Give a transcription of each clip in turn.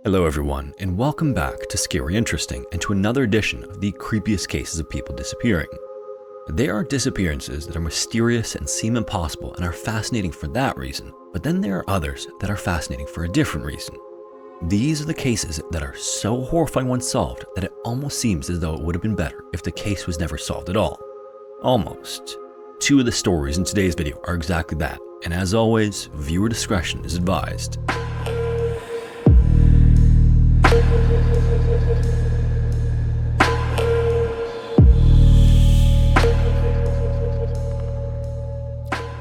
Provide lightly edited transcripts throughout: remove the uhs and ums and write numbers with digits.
Hello everyone, and welcome back to Scary Interesting and to another edition of the creepiest cases of people disappearing. There are disappearances that are mysterious and seem impossible and are fascinating for that reason, but then there are others that are fascinating for a different reason. These are the cases that are so horrifying once solved that it almost seems as though it would have been better if the case was never solved at all. Almost. Two of the stories in today's video are exactly that, and as always, viewer discretion is advised.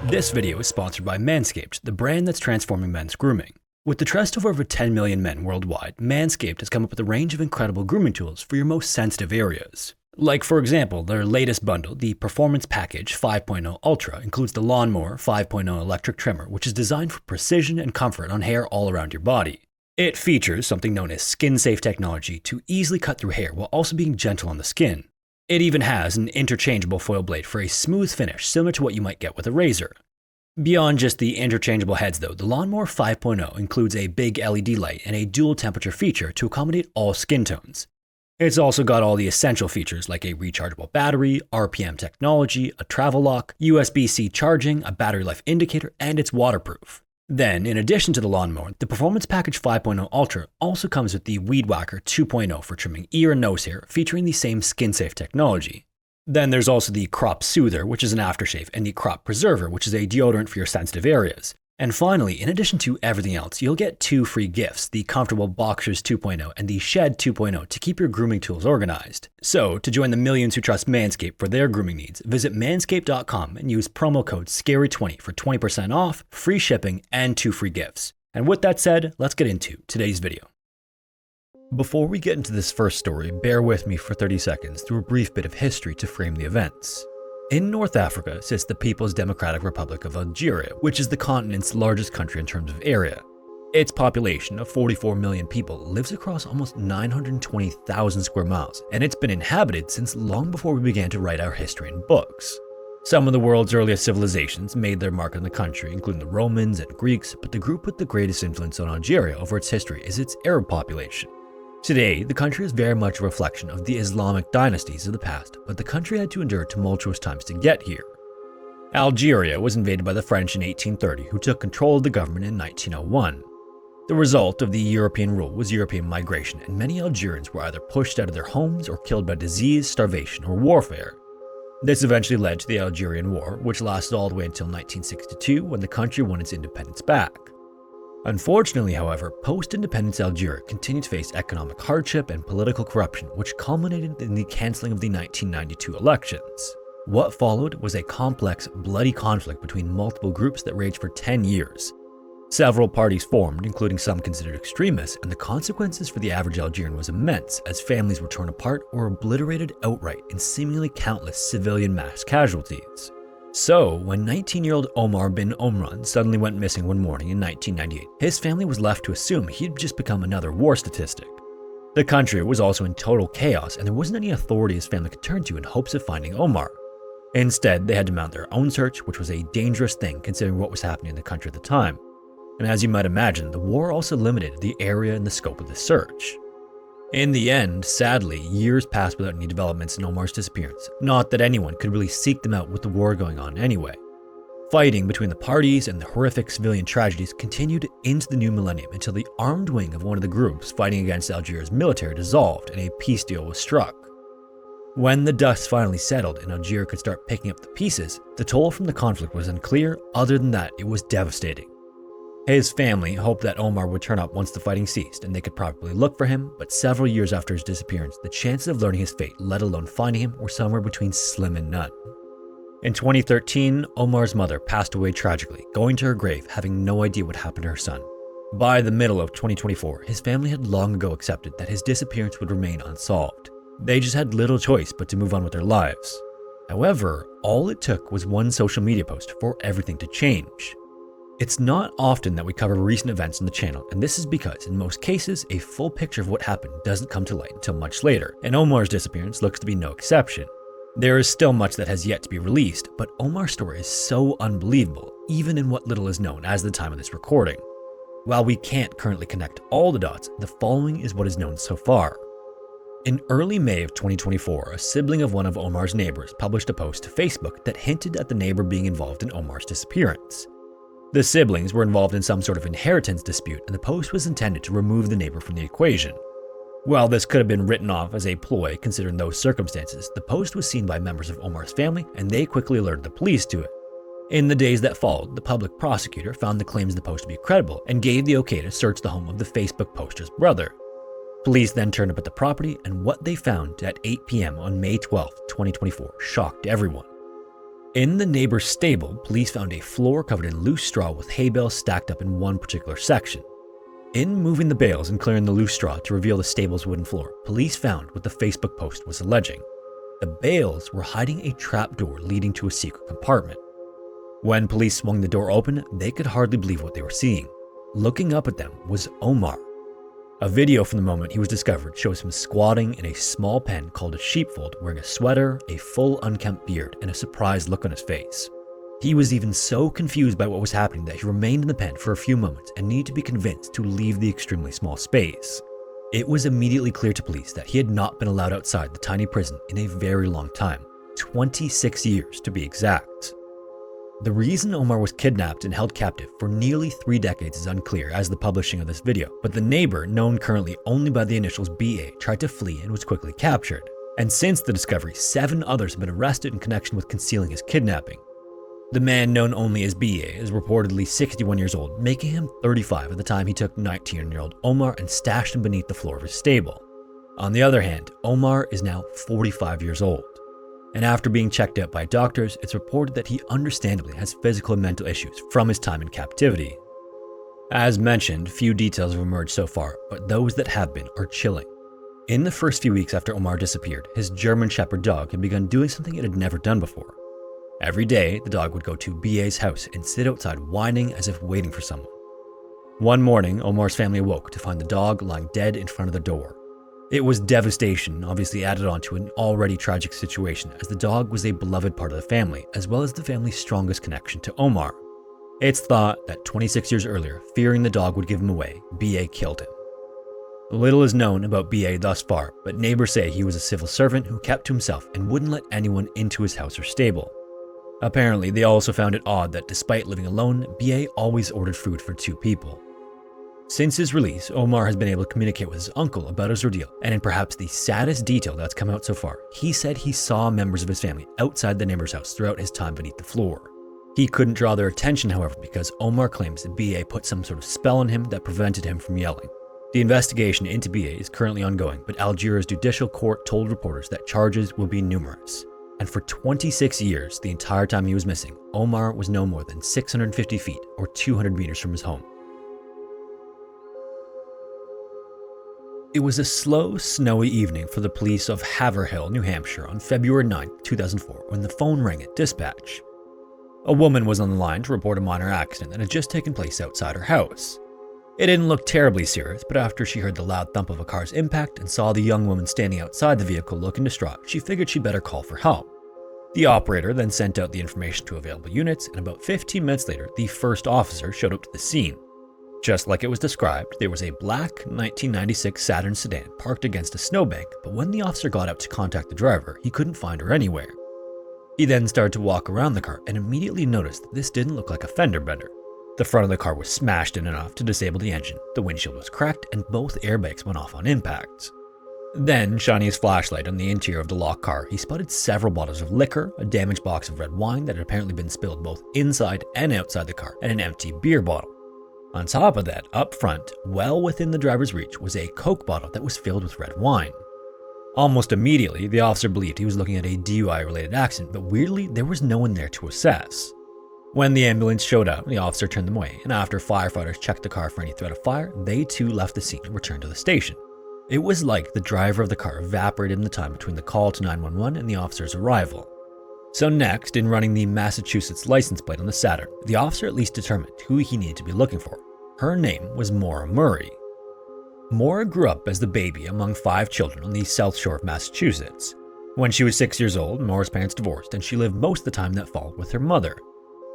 This video is sponsored by Manscaped, the brand that's transforming men's grooming. With the trust of over 10 million men worldwide, Manscaped has come up with a range of incredible grooming tools for your most sensitive areas. Like, for example, their latest bundle, the Performance Package 5.0 Ultra, includes the Lawnmower 5.0 electric trimmer, which is designed for precision and comfort on hair all around your body. It features something known as skin-safe technology to easily cut through hair while also being gentle on the skin. It even has an interchangeable foil blade for a smooth finish similar to what you might get with a razor. Beyond just the interchangeable heads though, the Lawnmower 5.0 includes a big LED light and a dual temperature feature to accommodate all skin tones. It's also got all the essential features like a rechargeable battery, RPM technology, a travel lock, USB-C charging, a battery life indicator, and it's waterproof. Then, in addition to the Lawnmower, the Performance Package 5.0 Ultra also comes with the Weed Whacker 2.0 for trimming ear and nose hair, featuring the same skin-safe technology. Then there's also the Crop Soother, which is an aftershave, and the Crop Preserver, which is a deodorant for your sensitive areas. And finally, in addition to everything else, you'll get two free gifts, the Comfortable Boxers 2.0 and the Shed 2.0 to keep your grooming tools organized. So, to join the millions who trust Manscaped for their grooming needs, visit manscaped.com and use promo code SCARY20 for 20% off, free shipping, and two free gifts. And with that said, let's get into today's video. Before we get into this first story, bear with me for 30 seconds through a brief bit of history to frame the events. In North Africa sits the People's Democratic Republic of Algeria, which is the continent's largest country in terms of area. Its population of 44 million people lives across almost 920,000 square miles, and it's been inhabited since long before we began to write our history in books. Some of the world's earliest civilizations made their mark on the country, including the Romans and Greeks, but the group with the greatest influence on Algeria over its history is its Arab population. Today, the country is very much a reflection of the Islamic dynasties of the past, but the country had to endure tumultuous times to get here. Algeria was invaded by the French in 1830, who took control of the government in 1901. The result of the European rule was European migration, and many Algerians were either pushed out of their homes or killed by disease, starvation, or warfare. This eventually led to the Algerian War, which lasted all the way until 1962, when the country won its independence back. Unfortunately, however, post-independence Algeria continued to face economic hardship and political corruption, which culminated in the cancelling of the 1992 elections. What followed was a complex, bloody conflict between multiple groups that raged for 10 years. Several parties formed, including some considered extremists, and the consequences for the average Algerian was immense, as families were torn apart or obliterated outright in seemingly countless civilian mass casualties. So, when 19-year-old Omar bin Omran suddenly went missing one morning in 1998, his family was left to assume he'd just become another war statistic. The country was also in total chaos, and there wasn't any authority his family could turn to in hopes of finding Omar. Instead, they had to mount their own search, which was a dangerous thing considering what was happening in the country at the time. And as you might imagine, the war also limited the area and the scope of the search. In the end, sadly, years passed without any developments in Omar's disappearance, not that anyone could really seek them out with the war going on anyway. Fighting between the parties and the horrific civilian tragedies continued into the new millennium until the armed wing of one of the groups fighting against Algeria's military dissolved and a peace deal was struck. When the dust finally settled and Algeria could start picking up the pieces, the toll from the conflict was unclear. Other than that, it was devastating. His family hoped that Omar would turn up once the fighting ceased and they could probably look for him, but several years after his disappearance, the chances of learning his fate, let alone finding him, were somewhere between slim and none. In 2013, Omar's mother passed away tragically, going to her grave having no idea what happened to her son. By the middle of 2024, his family had long ago accepted that his disappearance would remain unsolved. They just had little choice but to move on with their lives. However, all it took was one social media post for everything to change. It's not often that we cover recent events on the channel, and this is because, in most cases, a full picture of what happened doesn't come to light until much later, and Omar's disappearance looks to be no exception. There is still much that has yet to be released, but Omar's story is so unbelievable, even in what little is known as the time of this recording. While we can't currently connect all the dots, the following is what is known so far. In early May of 2024, a sibling of one of Omar's neighbors published a post to Facebook that hinted at the neighbor being involved in Omar's disappearance. The siblings were involved in some sort of inheritance dispute, and the post was intended to remove the neighbor from the equation. While this could have been written off as a ploy considering those circumstances, the post was seen by members of Omar's family, and they quickly alerted the police to it. In the days that followed, the public prosecutor found the claims of the post to be credible and gave the okay to search the home of the Facebook poster's brother. Police then turned up at the property, and what they found at 8 p.m. on May 12, 2024 shocked everyone. In the neighbor's stable, police found a floor covered in loose straw with hay bales stacked up in one particular section. In moving the bales and clearing the loose straw to reveal the stable's wooden floor, police found what the Facebook post was alleging. The bales were hiding a trapdoor leading to a secret compartment. When police swung the door open, they could hardly believe what they were seeing. Looking up at them was Omar. A video from the moment he was discovered shows him squatting in a small pen called a sheepfold, wearing a sweater, a full unkempt beard, and a surprised look on his face. He was even so confused by what was happening that he remained in the pen for a few moments and needed to be convinced to leave the extremely small space. It was immediately clear to police that he had not been allowed outside the tiny prison in a very long time, 26 years to be exact. The reason Omar was kidnapped and held captive for nearly 3 decades is unclear as the publishing of this video, but the neighbor, known currently only by the initials BA, tried to flee and was quickly captured. And since the discovery, 7 others have been arrested in connection with concealing his kidnapping. The man known only as BA is reportedly 61 years old, making him 35 at the time he took 19-year-old Omar and stashed him beneath the floor of his stable. On the other hand, Omar is now 45 years old. And after being checked out by doctors, it's reported that he understandably has physical and mental issues from his time in captivity. As mentioned, few details have emerged so far, but those that have been are chilling. In the first few weeks after Omar disappeared, his German Shepherd dog had begun doing something it had never done before. Every day, the dog would go to BA's house and sit outside whining as if waiting for someone. One morning, Omar's family awoke to find the dog lying dead in front of the door. It was devastation, obviously added on to an already tragic situation, as the dog was a beloved part of the family, as well as the family's strongest connection to Omar. It's thought that 26 years earlier, fearing the dog would give him away, BA killed him. Little is known about BA thus far, but neighbors say he was a civil servant who kept to himself and wouldn't let anyone into his house or stable. Apparently, they also found it odd that despite living alone, BA always ordered food for 2 people. Since his release, Omar has been able to communicate with his uncle about his ordeal, and in perhaps the saddest detail that's come out so far, he said he saw members of his family outside the neighbor's house throughout his time beneath the floor. He couldn't draw their attention, however, because Omar claims that BA put some sort of spell on him that prevented him from yelling. The investigation into BA is currently ongoing, but Algiers judicial court told reporters that charges will be numerous. And for 26 years, the entire time he was missing, Omar was no more than 650 feet or 200 meters from his home. It was a slow, snowy evening for the police of Haverhill, New Hampshire on February 9, 2004 when the phone rang at dispatch. A woman was on the line to report a minor accident that had just taken place outside her house. It didn't look terribly serious, but after she heard the loud thump of a car's impact and saw the young woman standing outside the vehicle looking distraught, she figured she'd better call for help. The operator then sent out the information to available units, and about 15 minutes later, the first officer showed up to the scene. Just like it was described, there was a black 1996 Saturn sedan parked against a snowbank, but when the officer got out to contact the driver, he couldn't find her anywhere. He then started to walk around the car and immediately noticed that this didn't look like a fender bender. The front of the car was smashed in enough to disable the engine, the windshield was cracked, and both airbags went off on impact. Then, shining his flashlight on the interior of the locked car, he spotted several bottles of liquor, a damaged box of red wine that had apparently been spilled both inside and outside the car, and an empty beer bottle. On top of that, up front, well within the driver's reach, was a Coke bottle that was filled with red wine. Almost immediately, the officer believed he was looking at a DUI-related accident, but weirdly, there was no one there to assess. When the ambulance showed up, the officer turned them away, and after firefighters checked the car for any threat of fire, they too left the scene and returned to the station. It was like the driver of the car evaporated in the time between the call to 911 and the officer's arrival. So next, in running the Massachusetts license plate on the Saturn, the officer at least determined who he needed to be looking for. Her name was Maura Murray. Maura grew up as the baby among 5 children on the South Shore of Massachusetts. When she was 6 years old, Maura's parents divorced, and she lived most of the time that fall with her mother.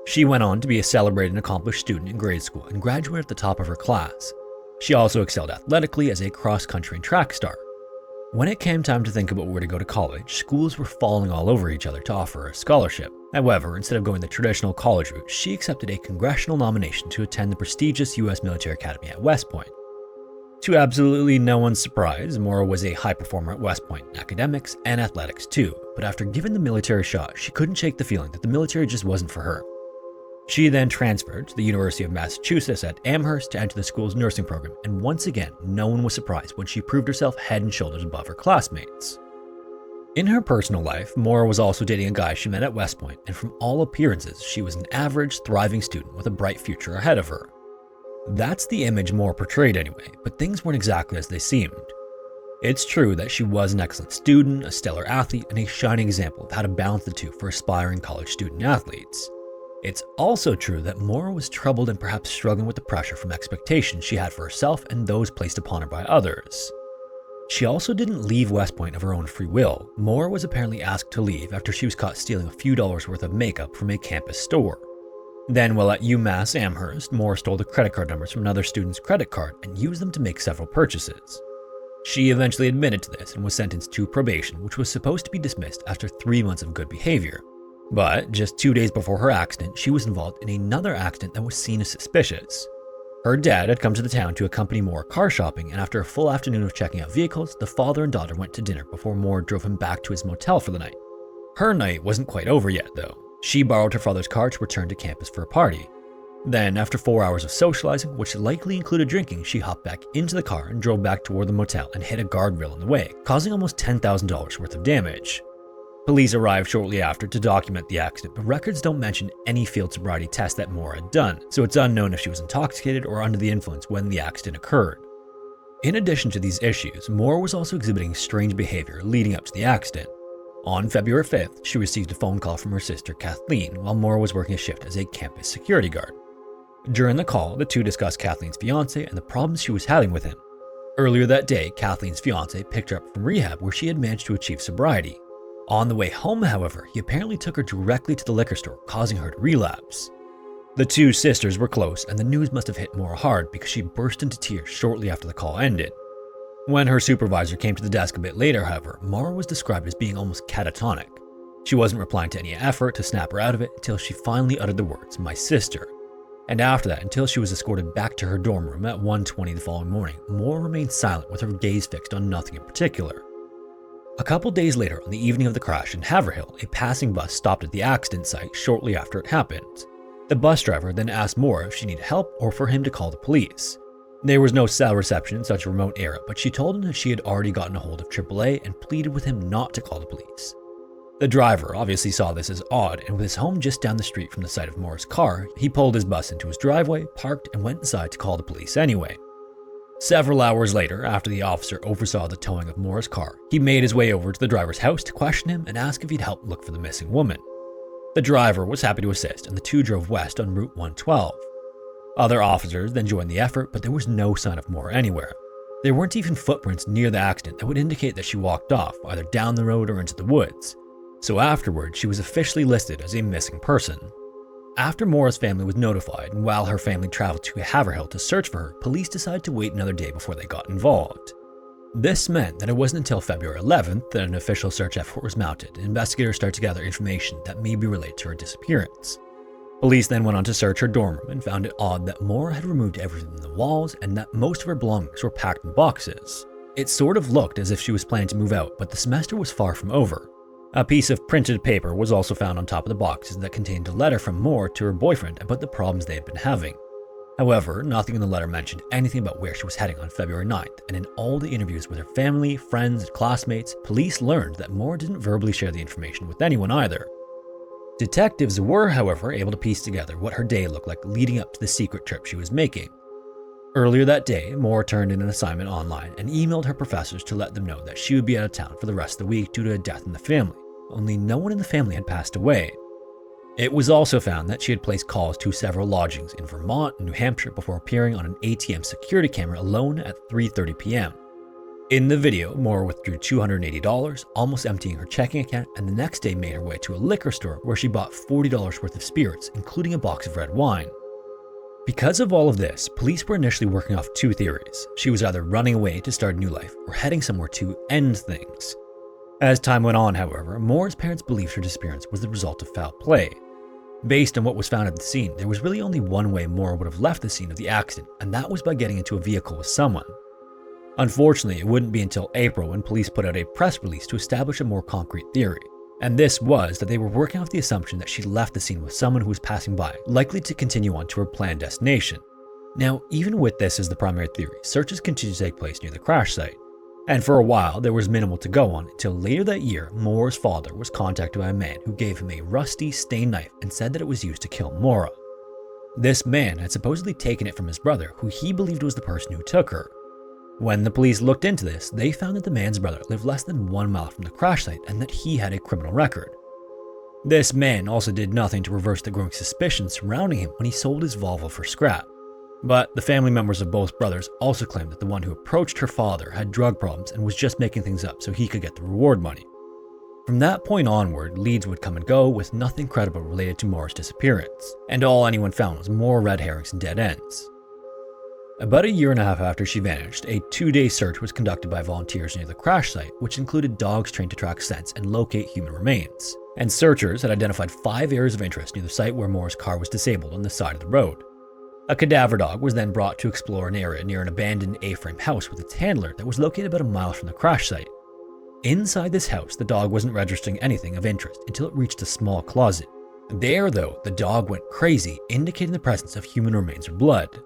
She went on to be a celebrated and accomplished student in grade school and graduated at the top of her class. She also excelled athletically as a cross-country and track star. When it came time to think about where to go to college, schools were falling all over each other to offer her a scholarship. However, instead of going the traditional college route, she accepted a congressional nomination to attend the prestigious U.S. Military Academy at West Point. To absolutely no one's surprise, Maura was a high performer at West Point in academics and athletics too, but after giving the military shot, she couldn't shake the feeling that the military just wasn't for her. She then transferred to the University of Massachusetts at Amherst to enter the school's nursing program, and once again, no one was surprised when she proved herself head and shoulders above her classmates. In her personal life, Maura was also dating a guy she met at West Point, and from all appearances, she was an average, thriving student with a bright future ahead of her. That's the image Maura portrayed anyway, but things weren't exactly as they seemed. It's true that she was an excellent student, a stellar athlete, and a shining example of how to balance the two for aspiring college student athletes. It's also true that Maura was troubled and perhaps struggling with the pressure from expectations she had for herself and those placed upon her by others. She also didn't leave West Point of her own free will. Maura was apparently asked to leave after she was caught stealing a few dollars worth of makeup from a campus store. Then, while at UMass Amherst, Maura stole the credit card numbers from another student's credit card and used them to make several purchases. She eventually admitted to this and was sentenced to probation, which was supposed to be dismissed after 3 months of good behavior. But just 2 days before her accident, she was involved in another accident that was seen as suspicious. Her dad had come to the town to accompany Maura car shopping, and after a full afternoon of checking out vehicles, the father and daughter went to dinner before Maura drove him back to his motel for the night. Her night wasn't quite over yet, though. She borrowed her father's car to return to campus for a party. Then, after 4 hours of socializing, which likely included drinking, she hopped back into the car and drove back toward the motel and hit a guardrail in the way, causing almost $10,000 worth of damage. Police arrived shortly after to document the accident, but records don't mention any field sobriety tests that Maura had done, so it's unknown if she was intoxicated or under the influence when the accident occurred. In addition to these issues, Maura was also exhibiting strange behavior leading up to the accident. On February 5th, she received a phone call from her sister Kathleen while Maura was working a shift as a campus security guard. During the call, the two discussed Kathleen's fiancé and the problems she was having with him. Earlier that day, Kathleen's fiancé picked her up from rehab where she had managed to achieve sobriety. On the way home, however, he apparently took her directly to the liquor store, causing her to relapse. The two sisters were close, and the news must have hit Maura hard because she burst into tears shortly after the call ended. When her supervisor came to the desk a bit later, however, Maura was described as being almost catatonic. She wasn't replying to any effort to snap her out of it until she finally uttered the words, "my sister." And after that, until she was escorted back to her dorm room at 1:20 the following morning, Maura remained silent with her gaze fixed on nothing in particular. A couple days later, on the evening of the crash in Haverhill, a passing bus stopped at the accident site shortly after it happened. The bus driver then asked Maura if she needed help or for him to call the police. There was no cell reception in such a remote area, but she told him that she had already gotten a hold of AAA and pleaded with him not to call the police. The driver obviously saw this as odd, and with his home just down the street from the site of Maura's car, he pulled his bus into his driveway, parked, and went inside to call the police anyway. Several hours later, after the officer oversaw the towing of Maura's car, he made his way over to the driver's house to question him and ask if he'd help look for the missing woman. The driver was happy to assist, and the two drove west on Route 112. Other officers then joined the effort, but there was no sign of Maura anywhere. There weren't even footprints near the accident that would indicate that she walked off, either down the road or into the woods. So afterwards, she was officially listed as a missing person. After Maura's family was notified, and while her family traveled to Haverhill to search for her, police decided to wait another day before they got involved. This meant that it wasn't until February 11th that an official search effort was mounted, and investigators started to gather information that may be related to her disappearance. Police then went on to search her dorm room and found it odd that Maura had removed everything from the walls and that most of her belongings were packed in boxes. It sort of looked as if she was planning to move out, but the semester was far from over. A piece of printed paper was also found on top of the boxes that contained a letter from Maura to her boyfriend about the problems they had been having. However, nothing in the letter mentioned anything about where she was heading on February 9th, and in all the interviews with her family, friends, and classmates, police learned that Maura didn't verbally share the information with anyone either. Detectives were, however, able to piece together what her day looked like leading up to the secret trip she was making. Earlier that day, Maura turned in an assignment online and emailed her professors to let them know that she would be out of town for the rest of the week due to a death in the family. Only no one in the family had passed away. It was also found that she had placed calls to several lodgings in Vermont and New Hampshire before appearing on an ATM security camera alone at 3:30 p.m. In the video, Moore withdrew $280, almost emptying her checking account, and the next day made her way to a liquor store where she bought $40 worth of spirits, including a box of red wine. Because of all of this, police were initially working off two theories. She was either running away to start a new life or heading somewhere to end things. As time went on, however, Moore's parents believed her disappearance was the result of foul play. Based on what was found at the scene, there was really only one way Moore would have left the scene of the accident, and that was by getting into a vehicle with someone. Unfortunately, it wouldn't be until April when police put out a press release to establish a more concrete theory. And this was that they were working off the assumption that she left the scene with someone who was passing by, likely to continue on to her planned destination. Now, even with this as the primary theory, searches continued to take place near the crash site. And for a while, there was minimal to go on until later that year, Moore's father was contacted by a man who gave him a rusty, stained knife and said that it was used to kill Maura. This man had supposedly taken it from his brother, who he believed was the person who took her. When the police looked into this, they found that the man's brother lived less than 1 mile from the crash site and that he had a criminal record. This man also did nothing to reverse the growing suspicion surrounding him when he sold his Volvo for scrap. But the family members of both brothers also claimed that the one who approached her father had drug problems and was just making things up so he could get the reward money. From that point onward, leads would come and go with nothing credible related to Moore's disappearance, and all anyone found was more red herrings and dead ends. About a year and a half after she vanished, a 2-day search was conducted by volunteers near the crash site, which included dogs trained to track scents and locate human remains. And searchers had identified 5 areas of interest near the site where Moore's car was disabled on the side of the road. A cadaver dog was then brought to explore an area near an abandoned A-frame house with its handler that was located about a mile from the crash site. Inside this house, the dog wasn't registering anything of interest until it reached a small closet. There, though, the dog went crazy, indicating the presence of human remains or blood.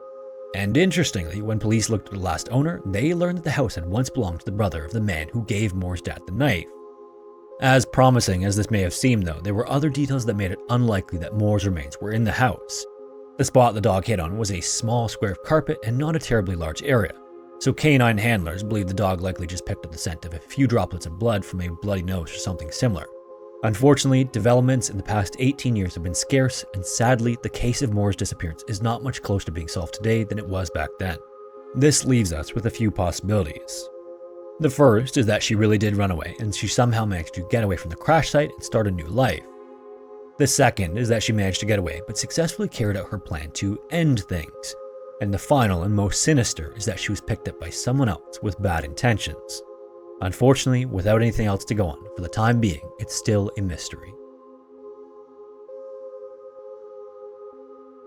And interestingly, when police looked at the last owner, they learned that the house had once belonged to the brother of the man who gave Moore's dad the knife. As promising as this may have seemed, though, there were other details that made it unlikely that Moore's remains were in the house. The spot the dog hit on was a small square of carpet and not a terribly large area, so canine handlers believed the dog likely just picked up the scent of a few droplets of blood from a bloody nose or something similar. Unfortunately, developments in the past 18 years have been scarce, and sadly, the case of Moore's disappearance is not much closer to being solved today than it was back then. This leaves us with a few possibilities. The first is that she really did run away, and she somehow managed to get away from the crash site and start a new life. The second is that she managed to get away, but successfully carried out her plan to end things. And the final and most sinister is that she was picked up by someone else with bad intentions. Unfortunately, without anything else to go on, for the time being, it's still a mystery.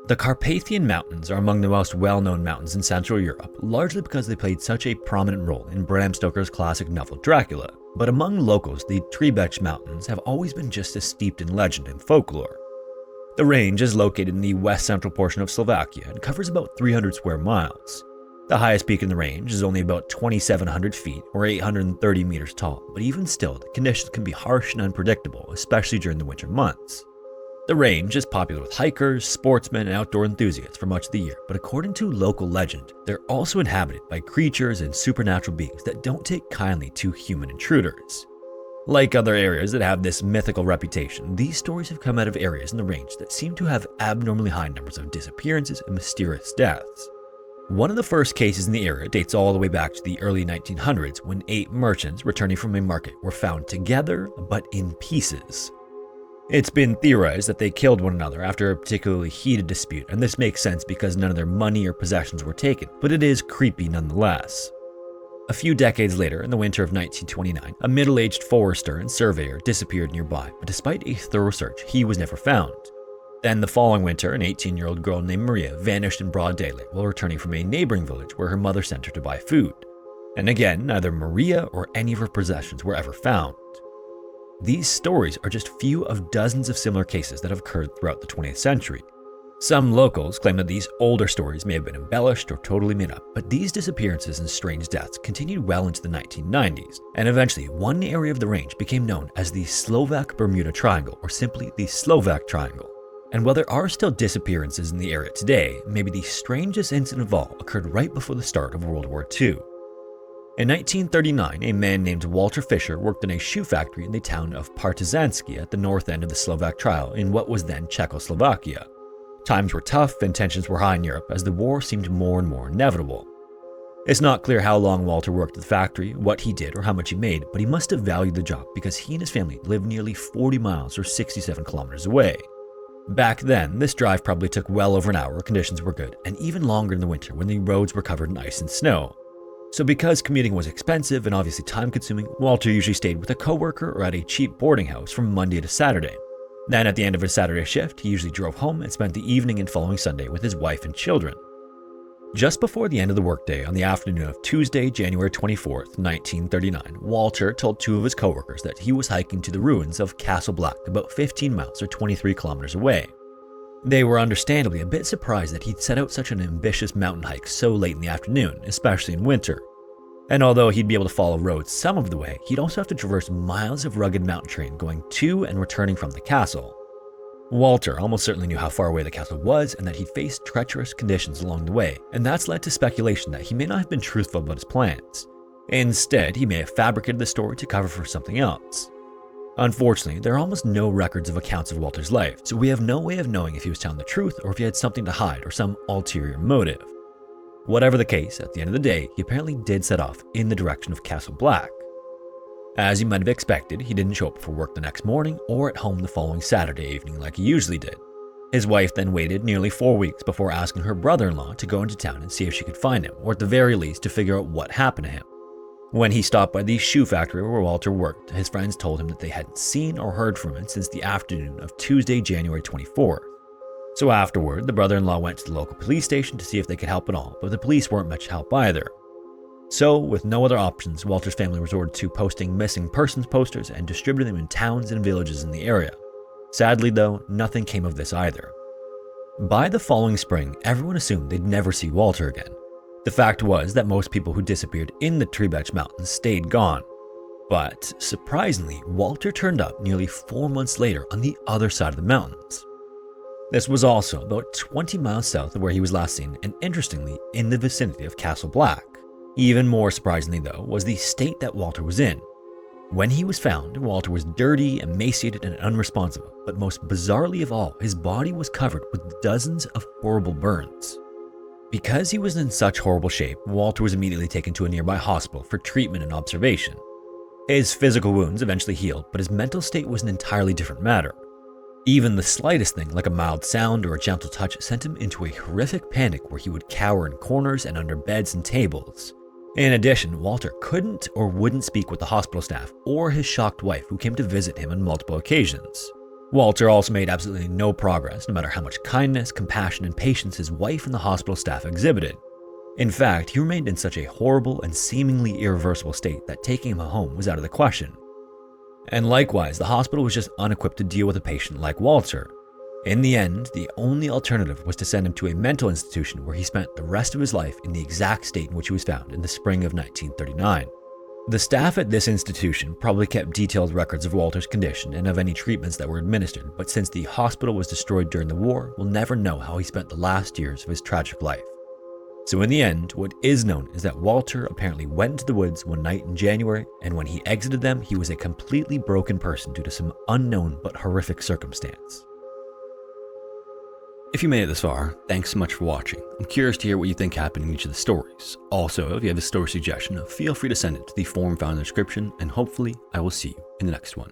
The Carpathian Mountains are among the most well-known mountains in Central Europe, largely because they played such a prominent role in Bram Stoker's classic novel Dracula. But among locals, the Trebec Mountains have always been just as steeped in legend and folklore. The range is located in the west-central portion of Slovakia and covers about 300 square miles. The highest peak in the range is only about 2,700 feet or 830 meters tall, but even still, the conditions can be harsh and unpredictable, especially during the winter months. The range is popular with hikers, sportsmen, and outdoor enthusiasts for much of the year, but according to local legend, they're also inhabited by creatures and supernatural beings that don't take kindly to human intruders. Like other areas that have this mythical reputation, these stories have come out of areas in the range that seem to have abnormally high numbers of disappearances and mysterious deaths. One of the first cases in the area dates all the way back to the early 1900s when 8 merchants returning from a market were found together but in pieces. It's been theorized that they killed one another after a particularly heated dispute, and this makes sense because none of their money or possessions were taken, but it is creepy nonetheless. A few decades later, in the winter of 1929, a middle-aged forester and surveyor disappeared nearby, but despite a thorough search, he was never found. Then the following winter, an 18-year-old girl named Maria vanished in broad daylight while returning from a neighboring village where her mother sent her to buy food. And again, neither Maria or any of her possessions were ever found. These stories are just few of dozens of similar cases that have occurred throughout the 20th century. Some locals claim that these older stories may have been embellished or totally made up, but these disappearances and strange deaths continued well into the 1990s, and eventually one area of the range became known as the Slovak Bermuda Triangle, or simply the Slovak Triangle. And while there are still disappearances in the area today, maybe the strangest incident of all occurred right before the start of World War II. In 1939, a man named Walter Fisher worked in a shoe factory in the town of Partizanski at the north end of the Slovak Trial in what was then Czechoslovakia. Times were tough and tensions were high in Europe as the war seemed more and more inevitable. It's not clear how long Walter worked at the factory, what he did, or how much he made, but he must have valued the job because he and his family lived nearly 40 miles or 67 kilometers away. Back then, this drive probably took well over an hour if conditions were good, and even longer in the winter when the roads were covered in ice and snow. So because commuting was expensive and obviously time-consuming, Walter usually stayed with a coworker or at a cheap boarding house from Monday to Saturday. Then at the end of his Saturday shift, he usually drove home and spent the evening and following Sunday with his wife and children. Just before the end of the workday on the afternoon of Tuesday, January 24th, 1939, Walter told two of his coworkers that he was hiking to the ruins of Castle Black about 15 miles or 23 kilometers away. They were understandably a bit surprised that he'd set out such an ambitious mountain hike so late in the afternoon, especially in winter. And although he'd be able to follow roads some of the way, he'd also have to traverse miles of rugged mountain terrain going to and returning from the castle. Walter almost certainly knew how far away the castle was and that he'd faced treacherous conditions along the way, and that's led to speculation that he may not have been truthful about his plans. Instead, he may have fabricated the story to cover for something else. Unfortunately, there are almost no records of accounts of Walter's life, so we have no way of knowing if he was telling the truth or if he had something to hide or some ulterior motive. Whatever the case, at the end of the day, he apparently did set off in the direction of Castle Black. As you might have expected, he didn't show up for work the next morning or at home the following Saturday evening like he usually did. His wife then waited nearly 4 weeks before asking her brother-in-law to go into town and see if she could find him, or at the very least to figure out what happened to him. When he stopped by the shoe factory where Walter worked, his friends told him that they hadn't seen or heard from him since the afternoon of Tuesday, January 24th. So afterward, the brother-in-law went to the local police station to see if they could help at all, but the police weren't much help either. So, with no other options, Walter's family resorted to posting missing persons posters and distributing them in towns and villages in the area. Sadly though, nothing came of this either. By the following spring, everyone assumed they'd never see Walter again. The fact was that most people who disappeared in the Treebatch Mountains stayed gone. But, surprisingly, Walter turned up nearly 4 months later on the other side of the mountains. This was also about 20 miles south of where he was last seen, and interestingly, in the vicinity of Castle Black. Even more surprisingly though, was the state that Walter was in. When he was found, Walter was dirty, emaciated, and unresponsive, but most bizarrely of all, his body was covered with dozens of horrible burns. Because he was in such horrible shape, Walter was immediately taken to a nearby hospital for treatment and observation. His physical wounds eventually healed, but his mental state was an entirely different matter. Even the slightest thing, like a mild sound or a gentle touch, sent him into a horrific panic where he would cower in corners and under beds and tables. In addition, Walter couldn't or wouldn't speak with the hospital staff or his shocked wife who came to visit him on multiple occasions. Walter also made absolutely no progress, no matter how much kindness, compassion, and patience his wife and the hospital staff exhibited. In fact, he remained in such a horrible and seemingly irreversible state that taking him home was out of the question. And likewise, the hospital was just unequipped to deal with a patient like Walter. In the end, the only alternative was to send him to a mental institution where he spent the rest of his life in the exact state in which he was found in the spring of 1939. The staff at this institution probably kept detailed records of Walter's condition and of any treatments that were administered, but since the hospital was destroyed during the war, we'll never know how he spent the last years of his tragic life. So in the end, what is known is that Walter apparently went into the woods one night in January, and when he exited them, he was a completely broken person due to some unknown but horrific circumstance. If you made it this far, thanks so much for watching. I'm curious to hear what you think happened in each of the stories. Also, if you have a story suggestion, feel free to send it to the form found in the description, and hopefully I will see you in the next one.